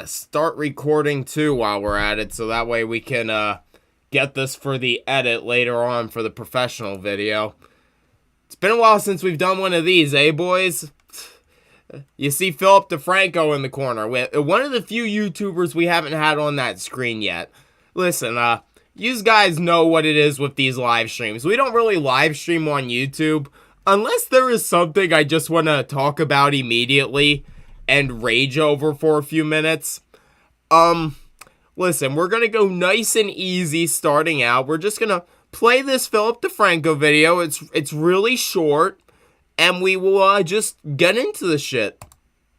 Start recording too while we're at it, so that way we can get this for the edit later on for the professional video. It's been a while since we've done one of these, eh, boys? You see Philip DeFranco in the corner. One of the few YouTubers we haven't had on that screen yet. Listen, you guys know what it is with these live streams. We don't really live stream on YouTube unless there is something I just want to talk about immediately and rage over for a few minutes. Listen, we're gonna go nice and easy starting out. We're just gonna play this Philip DeFranco video. It's really short, and we will just get into the shit.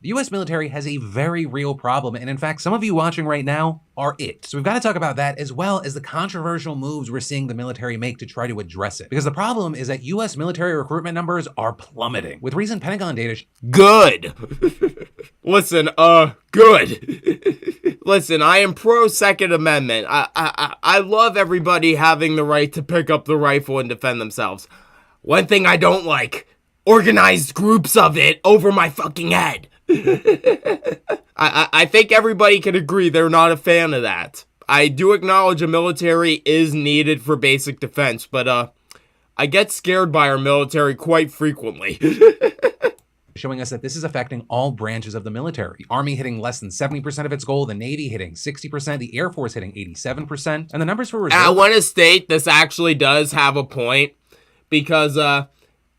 The U.S. military has a very real problem, and in fact, some of you watching right now are it. So we've got to talk about that, as well as the controversial moves we're seeing the military make to try to address it. Because the problem is that U.S. military recruitment numbers are plummeting, with recent Pentagon data. Good. Listen, good. Listen, I am pro Second Amendment. I love everybody having the right to pick up the rifle and defend themselves. One thing I don't like, organized groups of it over my fucking head. I think everybody can agree they're not a fan of that. I do acknowledge a military is needed for basic defense, but I get scared by our military quite frequently. Showing us that this is affecting all branches of the military. The Army hitting less than 70% of its goal, the Navy hitting 60%, the Air Force hitting 87%, and the numbers for reserve. I want to state this actually does have a point, because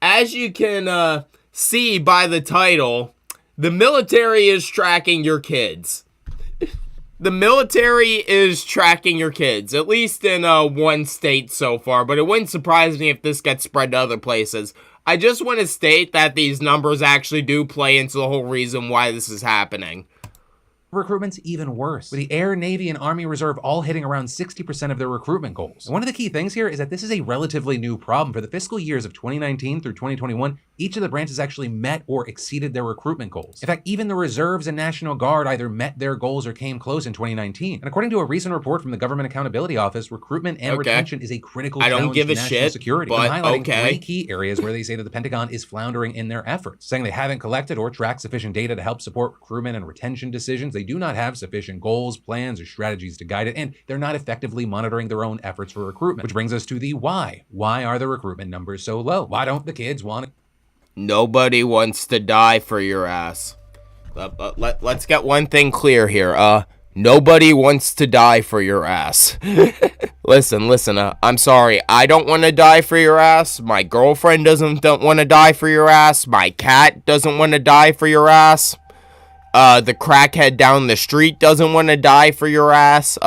as you can see by the title, the military is tracking your kids. The military is tracking your kids, at least in one state so far, but it wouldn't surprise me if this gets spread to other places. I just want to state that these numbers actually do play into the whole reason why this is happening. Recruitment's even worse, with the Air, Navy, and Army Reserve all hitting around 60% of their recruitment goals. And one of the key things here is that this is a relatively new problem. For the fiscal years of 2019 through 2021, each of the branches actually met or exceeded their recruitment goals. In fact, even the Reserves and National Guard either met their goals or came close in 2019. And according to a recent report from the Government Accountability Office, recruitment and retention is a critical challenge to national security. But highlighting three key areas where they say that the Pentagon is floundering in their efforts, saying they haven't collected or tracked sufficient data to help support recruitment and retention decisions. They do not have sufficient goals, plans, or strategies to guide it, and they're not effectively monitoring their own efforts for recruitment. Which brings us to the why. Why are the recruitment numbers so low? Why don't the kids want it? Nobody wants to die for your ass. Let's get one thing clear here. Nobody wants to die for your ass. Listen, I'm sorry. I don't want to die for your ass. My girlfriend don't want to die for your ass. My cat doesn't want to die for your ass. The crackhead down the street doesn't want to die for your ass.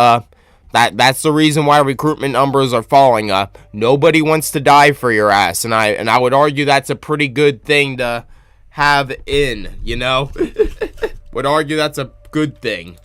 That's the reason why recruitment numbers are falling. Nobody wants to die for your ass, and I would argue that's a pretty good thing to have in, you know? Would argue that's a good thing.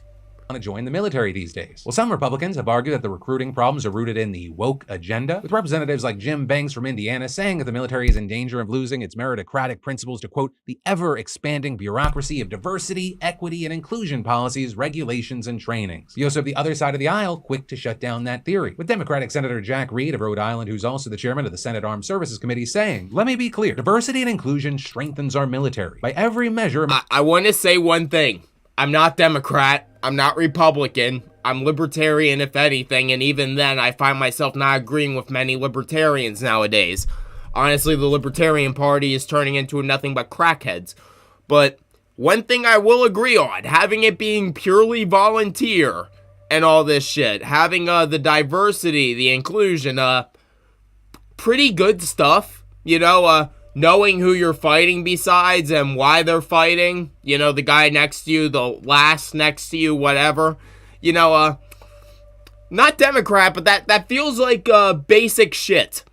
Want to join the military these days. Well, some Republicans have argued that the recruiting problems are rooted in the woke agenda, with representatives like Jim Banks from Indiana saying that the military is in danger of losing its meritocratic principles to, quote, the ever-expanding bureaucracy of diversity, equity, and inclusion policies, regulations, and trainings. You also have the other side of the aisle quick to shut down that theory, with Democratic Senator Jack Reed of Rhode Island, who's also the chairman of the Senate Armed Services Committee, saying, let me be clear, diversity and inclusion strengthens our military. By every measure... I want to say one thing. I'm not Democrat. I'm not Republican. I'm libertarian, if anything, and even then, I find myself not agreeing with many libertarians nowadays. Honestly, the Libertarian Party is turning into nothing but crackheads. But one thing I will agree on, having it being purely volunteer and all this shit, having the diversity, the inclusion, pretty good stuff, you know, knowing who you're fighting besides and why they're fighting, you know, the guy next to you, the last next to you, whatever, you know, not Democrat, but that feels like basic shit.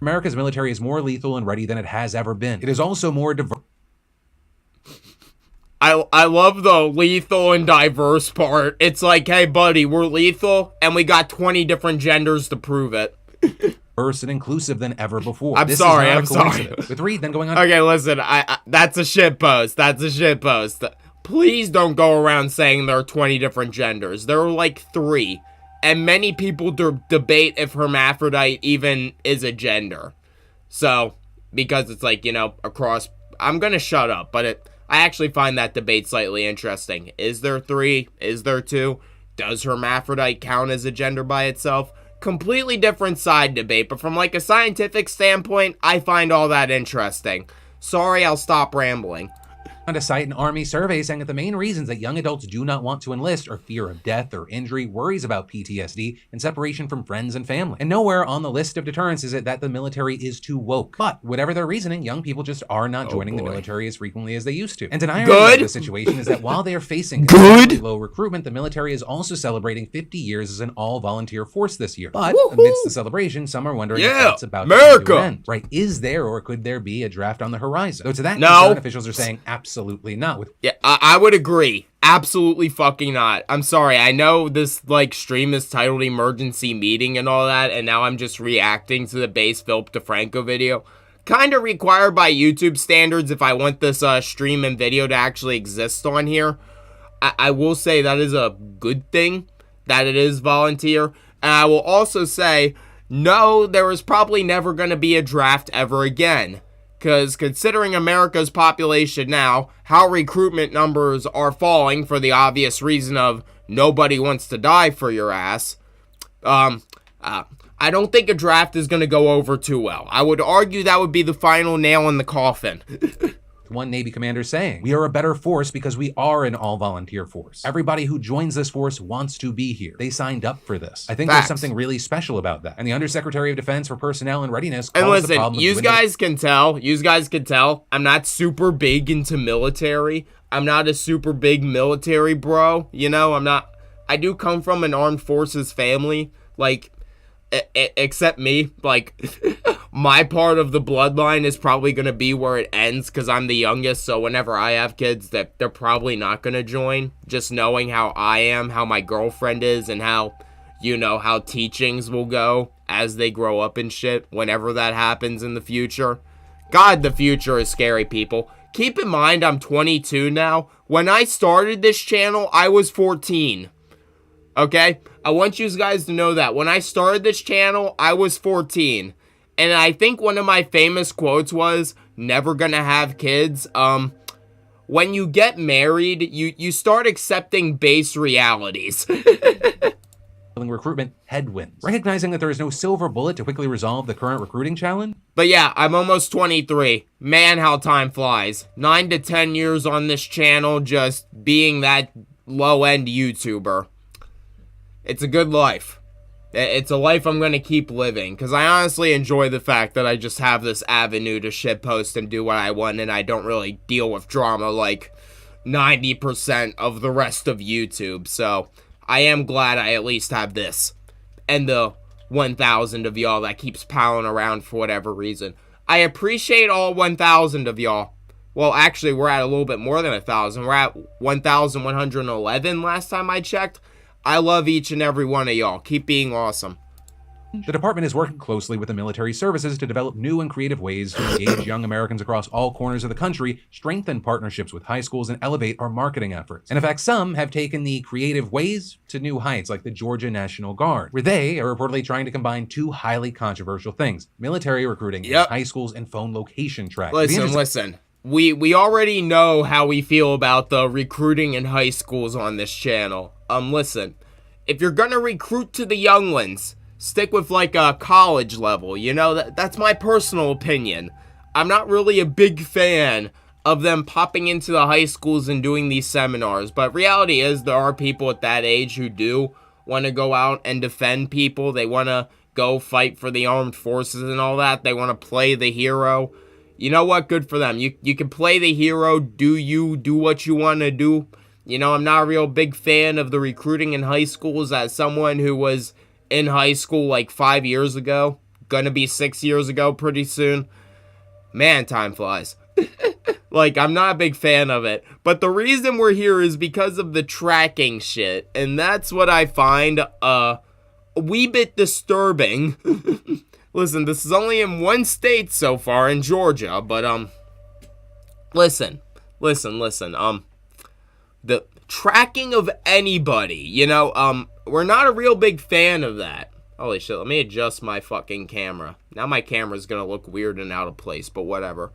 America's military is more lethal and ready than it has ever been. It is also more diverse. I love the lethal and diverse part. It's like, hey, buddy, we're lethal, and we got 20 different genders to prove it. Diverse and inclusive than ever before. I'm sorry. With Reed then going on. Okay, listen, that's a shit post. That's a shit post. Please don't go around saying there are 20 different genders. There are like 3. And many people debate if hermaphrodite even is a gender. So, because it's like, you know, across... I'm gonna shut up, but I actually find that debate slightly interesting. Is there 3? Is there 2? Does hermaphrodite count as a gender by itself? Completely different side debate, but from like a scientific standpoint, I find all that interesting. Sorry, I'll stop rambling. To cite an Army survey saying that the main reasons that young adults do not want to enlist are fear of death or injury, worries about PTSD, and separation from friends and family. And nowhere on the list of deterrents is it that the military is too woke. But whatever their reasoning, young people just are not joining the military as frequently as they used to. And an irony of the situation is that while they are facing low recruitment, the military is also celebrating 50 years as an all-volunteer force this year. But amidst the celebration, some are wondering if that's about to end. Right? Is there or could there be a draft on the horizon? Though to that concern, officials are saying absolutely not. Yeah, I would agree. Absolutely fucking not. I'm sorry. I know this like stream is titled Emergency Meeting and all that, and now I'm just reacting to the base Philip DeFranco video. Kind of required by YouTube standards if I want this stream and video to actually exist on here. I will say that is a good thing that it is volunteer. And I will also say, no, there is probably never going to be a draft ever again. Because considering America's population now, how recruitment numbers are falling for the obvious reason of nobody wants to die for your ass, I don't think a draft is going to go over too well. I would argue that would be the final nail in the coffin. One Navy commander saying, "We are a better force because we are an all-volunteer force. Everybody who joins this force wants to be here. They signed up for this." I think there's something really special about that. And the Undersecretary of Defense for Personnel and Readiness calls and listen, the problem you guys can tell, I'm not super big into military. I'm not a super big military bro. You know, I do come from an armed forces family. Like, except me, like, my part of the bloodline is probably going to be where it ends because I'm the youngest, so whenever I have kids, that they're probably not going to join. Just knowing how I am, how my girlfriend is, and how, you know, how teachings will go as they grow up and shit, whenever that happens in the future. God, the future is scary, people. Keep in mind, I'm 22 now. When I started this channel, I was 14. Okay? I want you guys to know that. When I started this channel, I was 14. And I think one of my famous quotes was, never gonna have kids. When you get married, you start accepting base realities. Recruitment headwinds. Recognizing that there is no silver bullet to quickly resolve the current recruiting challenge. But yeah, I'm almost 23. Man, how time flies. 9 to 10 years on this channel just being that low-end YouTuber. It's a good life. It's a life I'm going to keep living, because I honestly enjoy the fact that I just have this avenue to shitpost and do what I want, and I don't really deal with drama like 90% of the rest of YouTube, so I am glad I at least have this, and the 1,000 of y'all that keeps piling around for whatever reason. I appreciate all 1,000 of y'all. Well, actually, we're at a little bit more than 1,000. We're at 1,111 last time I checked. I love each and every one of y'all. Keep being awesome. The department is working closely with the military services to develop new and creative ways to engage young Americans across all corners of the country, strengthen partnerships with high schools, and elevate our marketing efforts. And in fact, some have taken the creative ways to new heights, like the Georgia National Guard, where they are reportedly trying to combine two highly controversial things: military recruiting in high schools and phone location tracking. Listen. We already know how we feel about the recruiting in high schools on this channel. Listen, if you're gonna recruit to the younglings, stick with like a college level, you know, that's my personal opinion. I'm not really a big fan of them popping into the high schools and doing these seminars, but reality is there are people at that age who do want to go out and defend people. They want to go fight for the armed forces and all that. They want to play the hero. You know what? Good for them. You can play the hero. Do what you want to do. You know, I'm not a real big fan of the recruiting in high schools. As someone who was in high school like 5 years ago, gonna be 6 years ago pretty soon. Man, time flies. Like, I'm not a big fan of it. But the reason we're here is because of the tracking shit. And that's what I find a wee bit disturbing. Listen, this is only in one state so far, in Georgia. But, listen. The tracking of anybody, you know, we're not a real big fan of that. Holy shit, let me adjust my fucking camera. Now my camera's gonna look weird and out of place, but whatever.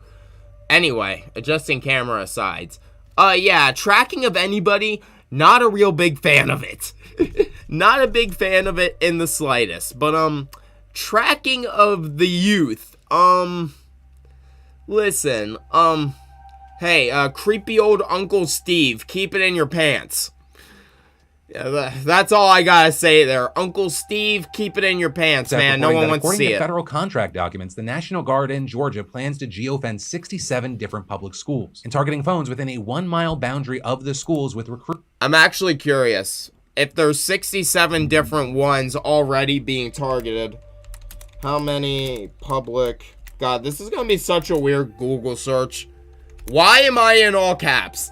Anyway, adjusting camera asides. Yeah, tracking of anybody, not a real big fan of it. Not a big fan of it in the slightest. But, tracking of the youth. Listen, hey, creepy old Uncle Steve, keep it in your pants. Yeah, that's all I gotta say there. Uncle Steve, keep it in your pants, man. No one wants to see it. According to federal contract documents, the National Guard in Georgia plans to geofence 67 different public schools and targeting phones within a 1-mile boundary of the schools with recruit. I'm actually curious. If there's 67 different ones already being targeted, how many public... God, this is gonna be such a weird Google search. Why am I in all caps?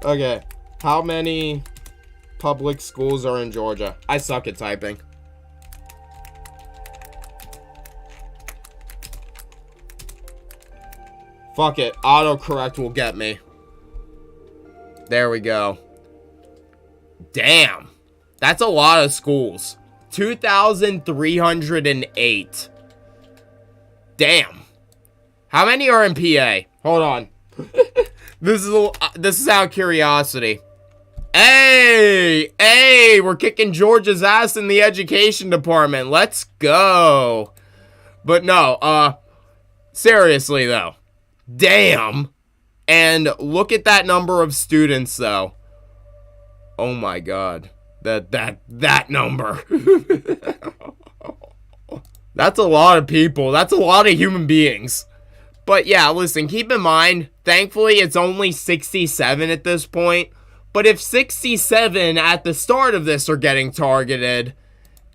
Okay, how many... public schools are in Georgia? I suck at typing. Fuck it. Autocorrect will get me. There we go. Damn. That's a lot of schools. 2,308. Damn. How many are in PA? Hold on. This is out of curiosity. Hey, we're kicking Georgia's ass in the education department. Let's go. But no, seriously though. Damn. And look at that number of students though. Oh my god. That number. That's a lot of people. That's a lot of human beings. But yeah, listen, keep in mind, thankfully it's only 67 at this point. But if 67 at the start of this are getting targeted,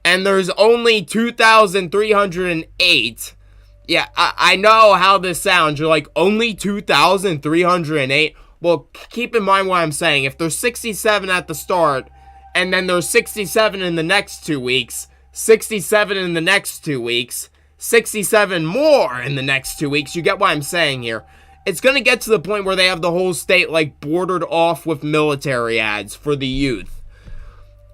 and there's only 2,308, yeah, I know how this sounds. You're like, only 2,308? Well, keep in mind what I'm saying. If there's 67 at the start, and then there's 67 in the next 2 weeks, 67 in the next 2 weeks, 67 more in the next 2 weeks, you get what I'm saying here. It's going to get to the point where they have the whole state, like, bordered off with military ads for the youth.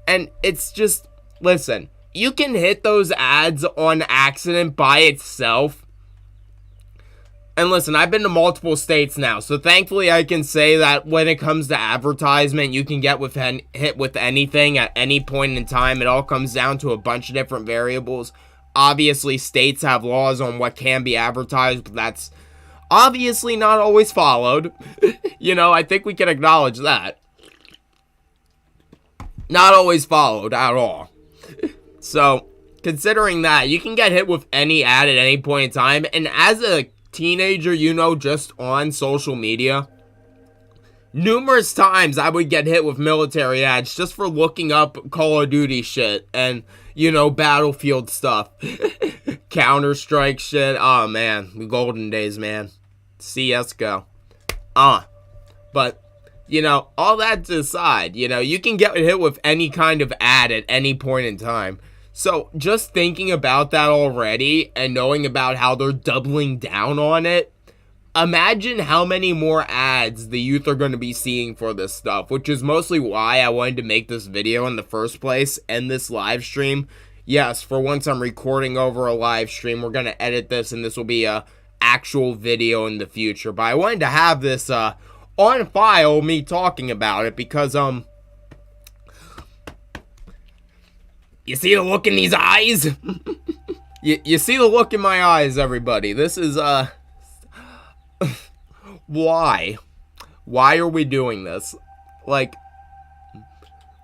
And it's just, listen, you can hit those ads on accident by itself. And listen, I've been to multiple states now, so thankfully I can say that when it comes to advertisement, you can get hit with anything at any point in time. It all comes down to a bunch of different variables. Obviously, states have laws on what can be advertised, but that's obviously not always followed. You know, I think we can acknowledge that. Not always followed at all. So, considering that, you can get hit with any ad at any point in time. And as a teenager, you know, just on social media, numerous times I would get hit with military ads just for looking up Call of Duty shit and, you know, Battlefield stuff. Counter-Strike shit. Oh, man. The golden days, man. CSGO. But, you know, all that to aside, you know, you can get hit with any kind of ad at any point in time. So, just thinking about that already and knowing about how they're doubling down on it, imagine how many more ads the youth are going to be seeing for this stuff, which is mostly why I wanted to make this video in the first place and this live stream. Yes, for once I'm recording over a live stream. We're going to edit this and this will be a actual video in the future. But I wanted to have this on file, me talking about it, because you see the look in these eyes? you see the look in my eyes, everybody. This is why are we doing this? Like,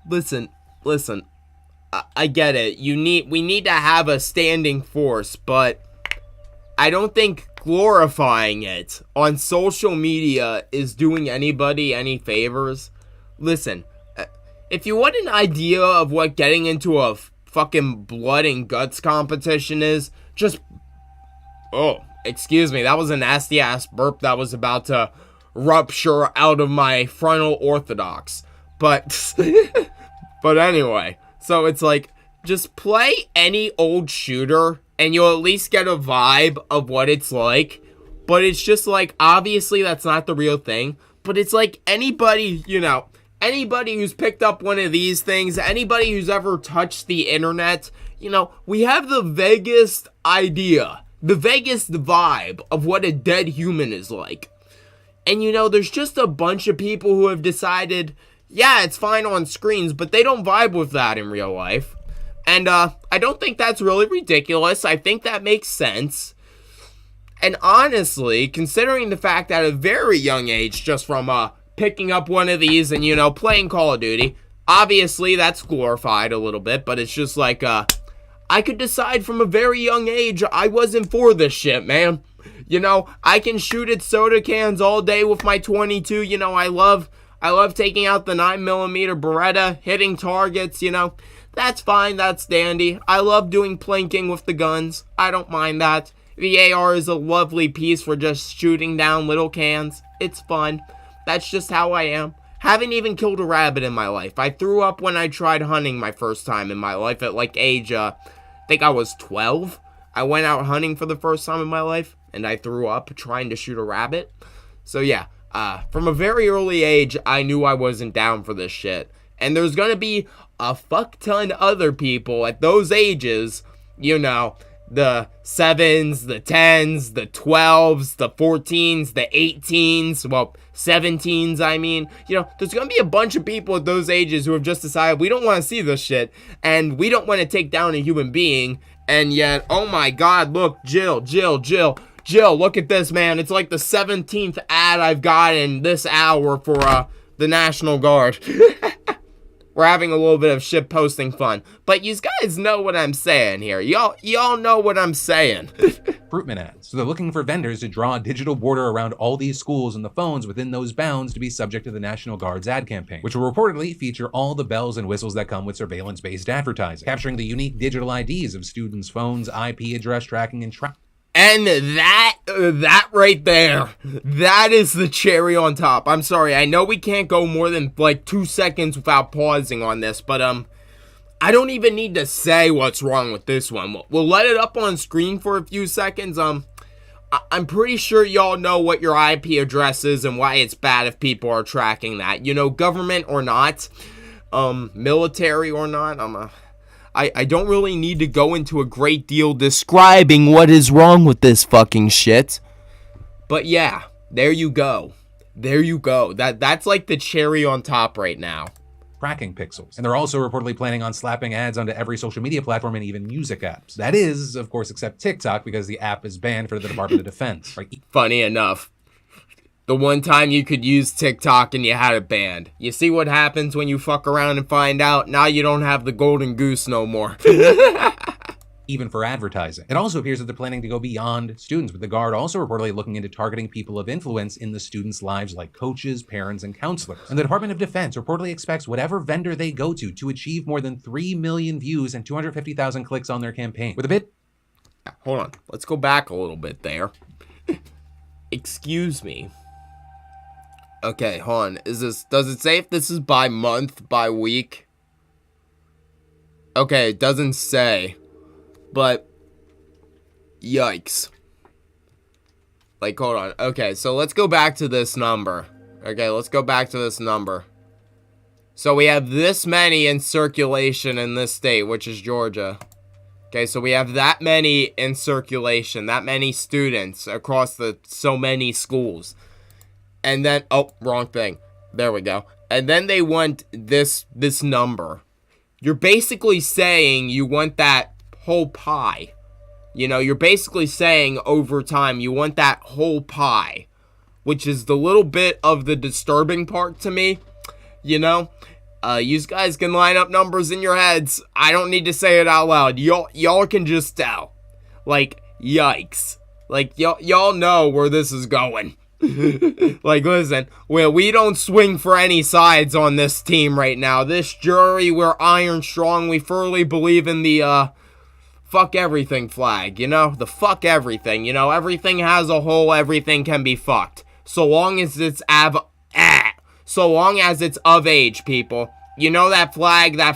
listen, I get it. We need to have a standing force, but I don't think glorifying it on social media is doing anybody any favors. Listen, if you want an idea of what getting into a fucking blood and guts competition is, just... Oh, excuse me, that was a nasty ass burp that was about to rupture out of my frontal orthodox. But, but anyway, so it's like, just play any old shooter and you'll at least get a vibe of what it's like. But it's just like, obviously that's not the real thing. But it's like anybody, you know, anybody who's picked up one of these things, anybody who's ever touched the internet, you know, we have the vaguest idea the vaguest vibe of what a dead human is like. And there's just a bunch of people who have decided, yeah, it's fine on screens, but they don't vibe with that in real life. And I don't think that's really ridiculous. I think that makes sense. And honestly, considering the fact that at a very young age, just from picking up one of these and, playing Call of Duty, obviously that's glorified a little bit, but it's just like, I could decide from a very young age I wasn't for this shit, man. I can shoot at soda cans all day with my 22. I love taking out the 9mm Beretta, hitting targets, That's fine, that's dandy. I love doing plinking with the guns. I don't mind that. The AR is a lovely piece for just shooting down little cans. It's fun. That's just how I am. Haven't even killed a rabbit in my life. I threw up when I tried hunting my first time in my life at age, I think I was 12. I went out hunting for the first time in my life, and I threw up trying to shoot a rabbit. So yeah, from a very early age, I knew I wasn't down for this shit. And there's gonna be a fuck ton other people at those ages, the 7s, the 10s, the 12s, the 14s, the 18s, well, 17s, I mean. There's gonna be a bunch of people at those ages who have just decided we don't want to see this shit, and we don't want to take down a human being. And yet, oh my god, look, Jill, look at this, man. It's like the 17th ad I've got in this hour for the National Guard. We're having a little bit of shit posting fun. But you guys know what I'm saying here. Y'all know what I'm saying. Recruitment ads. So they're looking for vendors to draw a digital border around all these schools and the phones within those bounds to be subject to the National Guard's ad campaign, which will reportedly feature all the bells and whistles that come with surveillance-based advertising, capturing the unique digital IDs of students' phones, IP address tracking, and And that right there, that is the cherry on top. I'm sorry, I know we can't go more than 2 seconds without pausing on this, but I don't even need to say what's wrong with this one. We'll let it up on screen for a few seconds. I'm pretty sure y'all know what your IP address is and why it's bad if people are tracking that. Government or not, military or not, I don't really need to go into a great deal describing what is wrong with this fucking shit. But yeah, there you go. That's like the cherry on top right now. Tracking pixels. And they're also reportedly planning on slapping ads onto every social media platform and even music apps. That is, of course, except TikTok, because the app is banned for the Department of Defense. Right? Funny enough, the one time you could use TikTok and you had it banned. You see what happens when you fuck around and find out? Now you don't have the golden goose no more. Even for advertising. It also appears that they're planning to go beyond students, with the Guard also reportedly looking into targeting people of influence in the students' lives like coaches, parents, and counselors. And the Department of Defense reportedly expects whatever vendor they go to achieve more than 3 million views and 250,000 clicks on their campaign. With a bit... Hold on. Let's go back a little bit there. Excuse me. Okay, hold on. Does it say if this is by month, by week? Okay, it doesn't say. But, yikes. Hold on. Okay, so let's go back to this number. So we have this many in circulation in this state, which is Georgia. Okay, so we have that many in circulation, that many students across so many schools. And then, oh, wrong thing. There we go. And then they want this number. You're basically saying you want that whole pie. You're basically saying over time you want that whole pie, which is the little bit of the disturbing part to me. You guys can line up numbers in your heads. I don't need to say it out loud. Y'all can just tell. Yikes. Y'all know where this is going. Listen, we don't swing for any sides on this team right now. This jury, we're iron strong. We firmly believe in the, fuck everything flag, the fuck everything, everything has a hole, everything can be fucked. So long as it's of age, people. That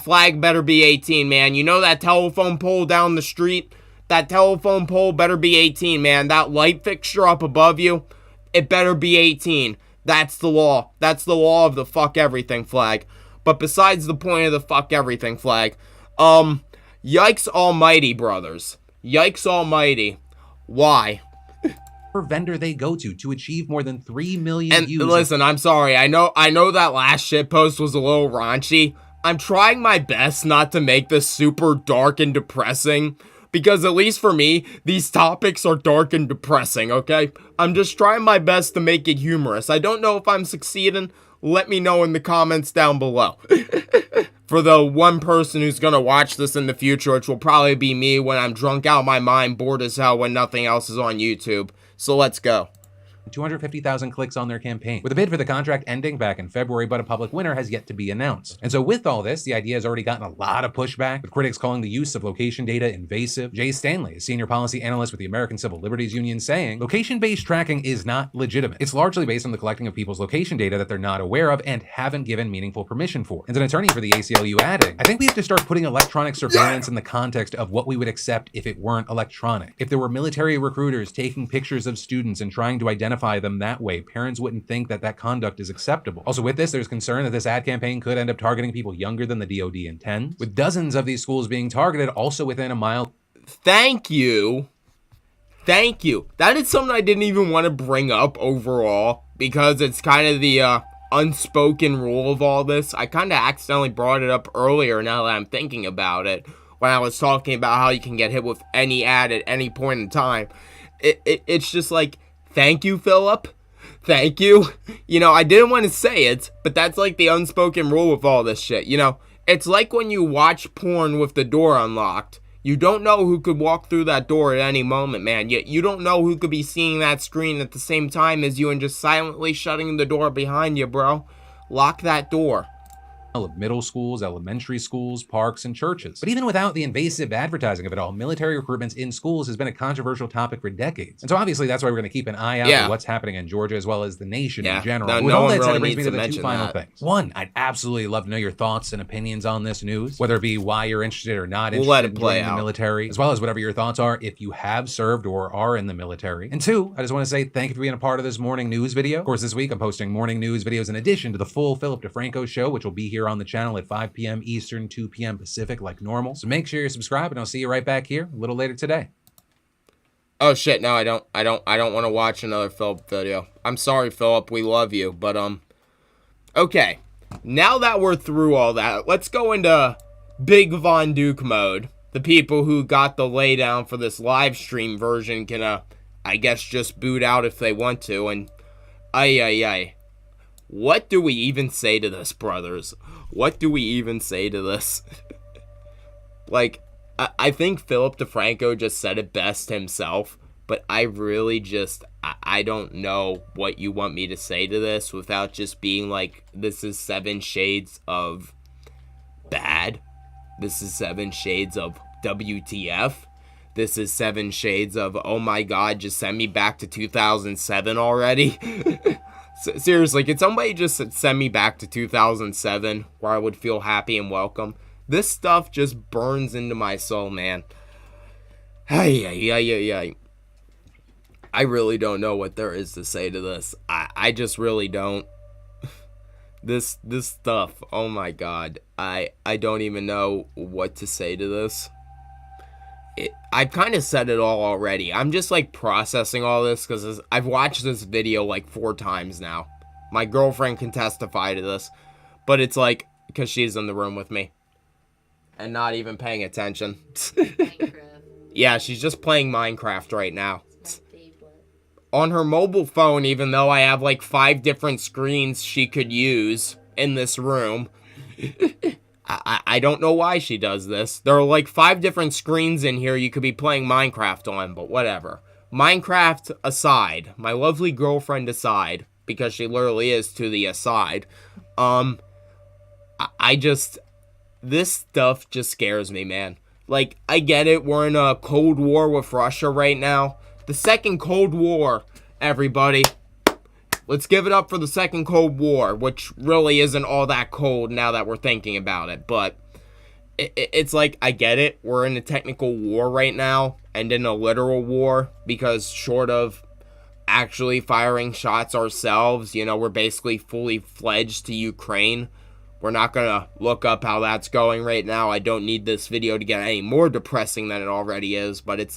flag better be 18, man. That telephone pole down the street, that telephone pole better be 18, man. That light fixture up above you, it better be 18. That's the law. That's the law of the fuck everything flag. But besides the point of the fuck everything flag, yikes almighty, brothers. Yikes almighty. Why? vendor they go to achieve more than 3 million And views. listen, I'm sorry. I know that last shitpost was a little raunchy. I'm trying my best not to make this super dark and depressing, because at least for me, these topics are dark and depressing, okay? I'm just trying my best to make it humorous. I don't know if I'm succeeding. Let me know in the comments down below. For the one person who's gonna watch this in the future, which will probably be me when I'm drunk out of my mind, bored as hell when nothing else is on YouTube. So let's go. 250,000 clicks on their campaign, with a bid for the contract ending back in February, but a public winner has yet to be announced. And so with all this, the idea has already gotten a lot of pushback, with critics calling the use of location data invasive. Jay Stanley, a senior policy analyst with the American Civil Liberties Union, saying, location-based tracking is not legitimate. It's largely based on the collecting of people's location data that they're not aware of and haven't given meaningful permission for. And an attorney for the ACLU adding, I think we have to start putting electronic surveillance in the context of what we would accept if it weren't electronic. If there were military recruiters taking pictures of students and trying to identify them that way, parents wouldn't think that conduct is acceptable. Also with this, there's concern that this ad campaign could end up targeting people younger than the DoD intends, with dozens of these schools being targeted also within a mile. Thank you. That is something I didn't even want to bring up overall, because it's kind of the unspoken rule of all this. I kind of accidentally brought it up earlier now that I'm thinking about it, when I was talking about how you can get hit with any ad at any point in time. It's just like, thank you, Philip. Thank you. You know, I didn't want to say it, but that's like the unspoken rule of all this shit. You know, it's like when you watch porn with the door unlocked. You don't know who could walk through that door at any moment, man. Yet you don't know who could be seeing that screen at the same time as you and just silently shutting the door behind you, bro. Lock that door. Of middle schools, elementary schools, parks, and churches. But even without the invasive advertising of it all, military recruitments in schools has been a controversial topic for decades. And so obviously that's why we're going to keep an eye out for what's happening in Georgia as well as the nation in general. With all that said, it brings me to the two final things. One, I'd absolutely love to know your thoughts and opinions on this news, whether it be why you're interested or not interested in joining the military, as well as whatever your thoughts are if you have served or are in the military. And two, I just want to say thank you for being a part of this morning news video. Of course, this week I'm posting morning news videos in addition to the full Philip DeFranco show, which will be here on the channel at 5 p.m. Eastern, 2 p.m. Pacific like normal. So make sure you're subscribed and I'll see you right back here a little later today. Oh shit, no, I don't want to watch another Philip video. I'm sorry, Philip, we love you, but okay. Now that we're through all that, let's go into Big Von Duke mode. The people who got the laydown for this live stream version can I guess just boot out if they want to, and what do we even say to this, brothers? What do we even say to this? Like, I think Philip DeFranco just said it best himself, but I really just, I don't know what you want me to say to this without just being like, this is 7 shades of bad. This is 7 shades of WTF. This is 7 shades of, oh my god, just send me back to 2007 already. Seriously, could somebody just send me back to 2007 where I would feel happy and welcome? This stuff just burns into my soul, man. I really don't know what there is to say to this. I just really don't. This stuff, oh my god. I don't even know what to say to this. I've kind of said it all already. I'm just like processing all this because I've watched this video like 4 times now. My girlfriend can testify to this, but it's like because she's in the room with me and not even paying attention. Yeah, she's just playing Minecraft right now on her mobile phone, even though I have like 5 different screens she could use in this room. I don't know why she does this. There are like 5 different screens in here you could be playing Minecraft on, but whatever. Minecraft aside, my lovely girlfriend aside, because she literally is to the aside, this stuff just scares me, man. Like, I get it, we're in a Cold War with Russia right now. The second Cold War, everybody. Let's give it up for the second Cold War, which really isn't all that cold now that we're thinking about it. But it's like, I get it. We're in a technical war right now and in a literal war because short of actually firing shots ourselves, you know, we're basically fully fledged to Ukraine. We're not going to look up how that's going right now. I don't need this video to get any more depressing than it already is, but it's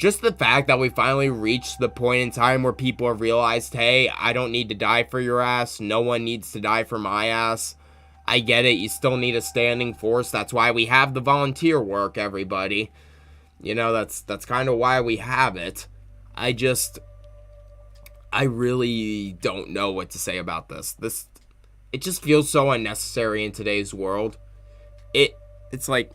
just the fact that we finally reached the point in time where people have realized, hey, I don't need to die for your ass. No one needs to die for my ass. I get it. You still need a standing force. That's why we have the volunteer work, everybody. You know, that's kind of why we have it. I really don't know what to say about this. It just feels so unnecessary in today's world. It's like,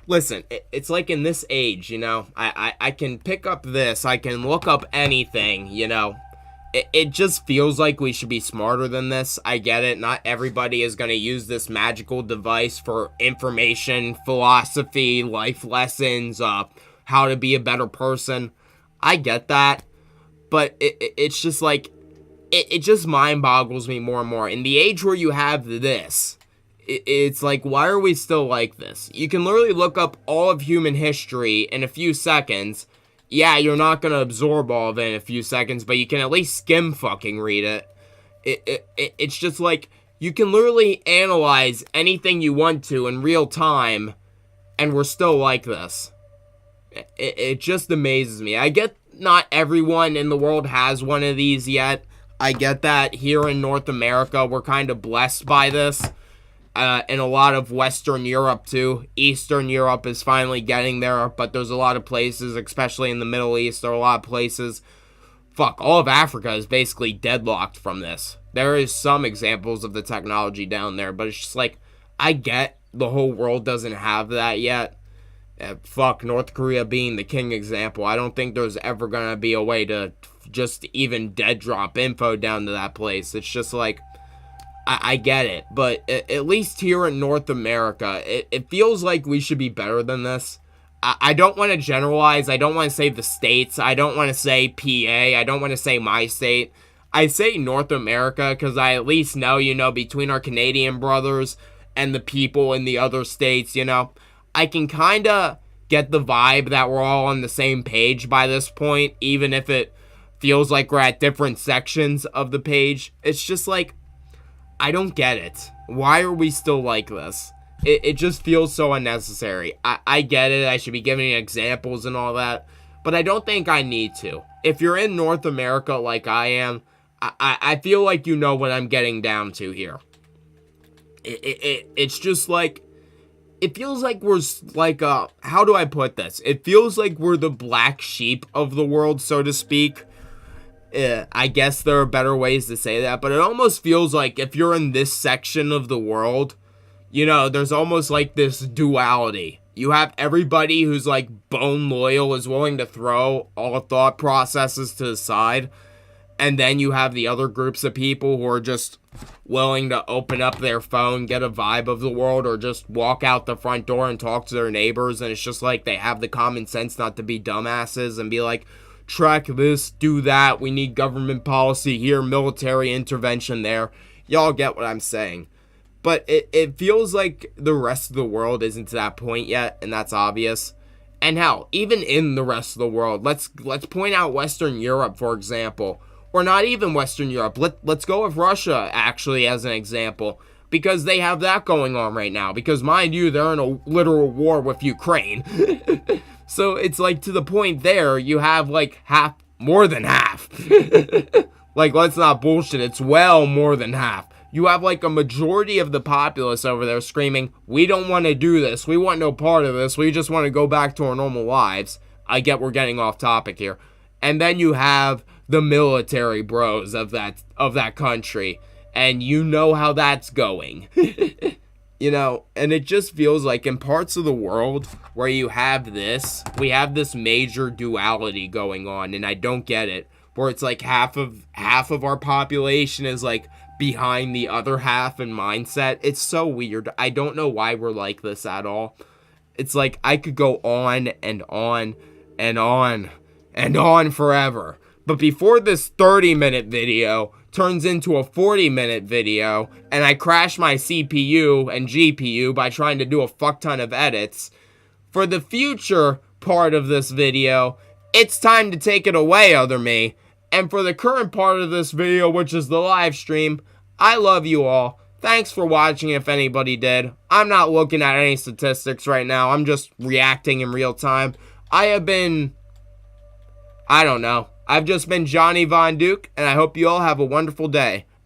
listen, it's like in this age, you know, I can pick up this, I can look up anything, you know. It just feels like we should be smarter than this. I get it. Not everybody is going to use this magical device for information, philosophy, life lessons, how to be a better person. I get that. But it's just like, it just mind boggles me more and more. In the age where you have this, it's like, why are we still like this? You can literally look up all of human history in a few seconds. Yeah, you're not going to absorb all of it in a few seconds, but you can at least skim fucking read it. It's just like, you can literally analyze anything you want to in real time, and we're still like this. It just amazes me. I get not everyone in the world has one of these yet. I get that here in North America, we're kind of blessed by this. In a lot of Western Europe too. Eastern Europe is finally getting there, but there's a lot of places, especially in the Middle East, there are a lot of places. Fuck, all of Africa is basically deadlocked from this. There is some examples of the technology down there, but it's just like, I get the whole world doesn't have that yet. Fuck, North Korea being the king example. I don't think there's ever gonna be a way to just even dead drop info down to that place. It's just like, I get it, but at least here in North America, it feels like we should be better than this. I don't want to generalize. I don't want to say the states. I don't want to say PA. I don't want to say my state. I say North America because I at least know, you know, between our Canadian brothers and the people in the other states, you know, I can kind of get the vibe that we're all on the same page by this point, even if it feels like we're at different sections of the page. It's just like, I don't get it. Why are we still like this? It just feels so unnecessary. I get it. I should be giving examples and all that, but I don't think I need to. If you're in North America like I am, I feel like you know what I'm getting down to here. It's just like, it feels like we're like, how do I put this? It feels like we're the black sheep of the world, so to speak. I guess there are better ways to say that, but it almost feels like if you're in this section of the world, you know, there's almost like this duality. You have everybody who's like bone loyal, is willing to throw all thought processes to the side, and then you have the other groups of people who are just willing to open up their phone, get a vibe of the world, or just walk out the front door and talk to their neighbors, and it's just like they have the common sense not to be dumbasses and be like, track this, do that, we need government policy here, military intervention there. Y'all get what I'm saying. But it feels like the rest of the world isn't to that point yet, and that's obvious. And hell, even in the rest of the world, let's point out Western Europe, for example. Or not even Western Europe. Let's go with Russia, actually, as an example. Because they have that going on right now. Because, mind you, they're in a literal war with Ukraine. So it's like, to the point there, you have like half, more than half. Like, let's not bullshit, it's well more than half. You have like a majority of the populace over there screaming, we don't want to do this, we want no part of this, we just want to go back to our normal lives. I get we're getting off topic here. And then you have the military bros of that country, and you know how that's going. You know, and it just feels like in parts of the world where you have this, we have this major duality going on, and I don't get it. Where it's like half of our population is like behind the other half in mindset. It's so weird. I don't know why we're like this at all. It's like I could go on and on and on and on forever. But before this 30-minute video turns into a 40-minute video, and I crash my CPU and GPU by trying to do a fuck ton of edits, for the future part of this video, it's time to take it away, other me. And for the current part of this video, which is the live stream, I love you all. Thanks for watching if anybody did. I'm not looking at any statistics right now. I'm just reacting in real time. I have been I don't know. I've just been Johnny Von Duke, and I hope you all have a wonderful day.